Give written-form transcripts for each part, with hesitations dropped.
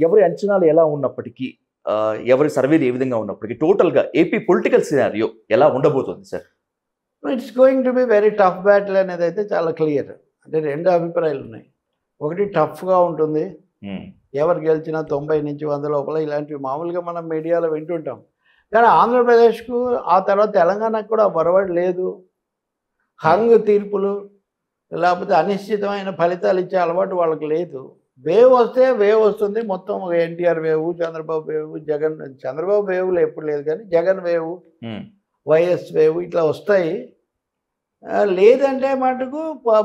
ఎవరి అంచనాలు ఎలా ఉన్నప్పటికీ ఎవరి సర్వేలు ఏ విధంగా ఉన్నప్పటికీ టోటల్‌గా ఏపీ పొలిటికల్ సినారియో ఎలా ఉండబోతుంది sir? It's going to be very tough battle అనేదైతే చాలా క్లియర్. అంటే 2 అభిప్రాయాలున్నాయి. ఒకటి టఫ్‌గా ఉంటుంది. ఎవరు గెలిచినా 90 నుంచి 100 లోపల ఇలాంటివి మామూలుగా మనం మీడియాలో వింటుంటాం. కానీ ఆంధ్రప్రదేశ్‌కు ఆ తర్వాత తెలంగాణకు కూడా ఒరవడి లేదు. హంగ్ తీర్పులు లేకపోతే అనిశ్చితమైన ఫలితాలు ఇచ్చే అలవాటు వాళ్ళకి లేదు. వేవ్ వస్తే వేవ్ వస్తుంది. మొత్తం ఎన్టీఆర్ వేవ్, చంద్రబాబు వేవ్, చంద్రబాబు వేవ్‌లో ఎప్పుడు లేదు కానీ జగన్ వేవ్, వైఎస్ వేవ్ ఇట్లా వస్తాయి. లేదంటే మటుకు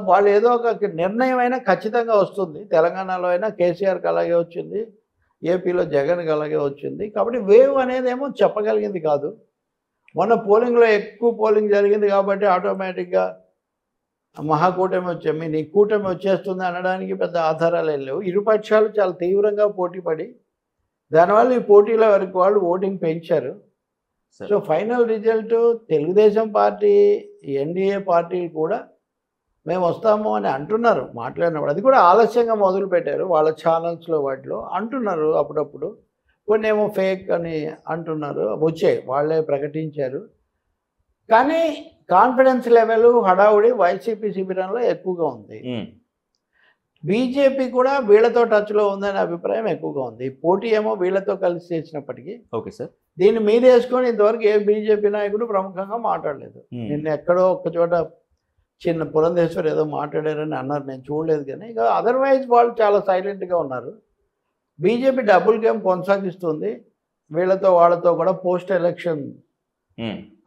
వాళ్ళు ఏదో ఒక నిర్ణయం అయినా ఖచ్చితంగా వస్తుంది. తెలంగాణలో అయినా కేసీఆర్‌కి అలాగే వచ్చింది. ఏపీలో జగన్‌కి అలాగే వచ్చింది. కాబట్టి వేవ్ అనేదేమో చెప్పగలిగింది కాదు. మొన్న పోలింగ్‌లో ఎక్కువ పోలింగ్ జరిగింది కాబట్టి ఆటోమేటిక్‌గా మహాకూటమి నీ కూటమి వచ్చేస్తుంది అనడానికి పెద్ద ఆధారాలు ఏం లేవు. ఇరుపక్షాలు చాలా తీవ్రంగా పోటీ పడి దానివల్ల ఈ పోటీలో వరకు వాళ్ళు ఓటింగ్ పెంచారు. So final result Telugu Desam party, NDA పార్టీలు కూడా మేము వస్తాము అని అంటున్నారు మాట్లాడినప్పుడు. అది కూడా ఆలస్యంగా మొదలుపెట్టారు. వాళ్ళ ఛానల్స్లో వాటిలో అంటున్నారు అప్పుడప్పుడు. కొన్ని ఏమో ఫేక్ అని అంటున్నారు. వచ్చాయి, వాళ్ళే ప్రకటించారు. కానీ కాన్ఫిడెన్స్ లెవెల్ హడావుడి వైసీపీ శిబిరంలో ఎక్కువగా ఉంది. బీజేపీ కూడా వీళ్ళతో టచ్లో ఉందనే అభిప్రాయం ఎక్కువగా ఉంది. పోటీ ఏమో వీళ్ళతో కలిసి చేసినప్పటికీ ఓకే సార్, దీన్ని మీదేసుకొని ఇంతవరకు ఏ బీజేపీ నాయకుడు ప్రముఖంగా మాట్లాడలేదు. నిన్న ఎక్కడో ఒక చోట చిన్న పురంధేశ్వర్ ఏదో మాట్లాడారని అన్నారు, నేను చూడలేదు. కానీ ఇక అదర్వైజ్ వాళ్ళు చాలా సైలెంట్గా ఉన్నారు. బీజేపీ డబుల్ గేమ్ కొనసాగిస్తుంది వీళ్ళతో వాళ్ళతో కూడా పోస్ట్ ఎలక్షన్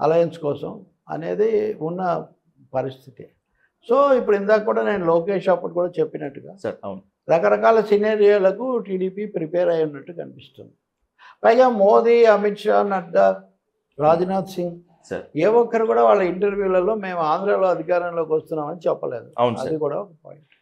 అలయన్స్ కోసం అనేది ఉన్న పరిస్థితి. సో ఇప్పుడు ఇందాక కూడా నేను లోకేష్ అప్పుడు కూడా చెప్పినట్టుగా సార్ అవును, రకరకాల సినేరియోలకు టీడీపీ ప్రిపేర్ అయి ఉన్నట్టు కనిపిస్తుంది. పైగా మోదీ, అమిత్ షా, నడ్డా, రాజ్నాథ్ సింగ్ ఏ ఒక్కరు కూడా వాళ్ళ ఇంటర్వ్యూలలో మేము ఆంధ్రాలో అధికారంలోకి వస్తున్నామని చెప్పలేదు. అది కూడా ఒక పాయింట్.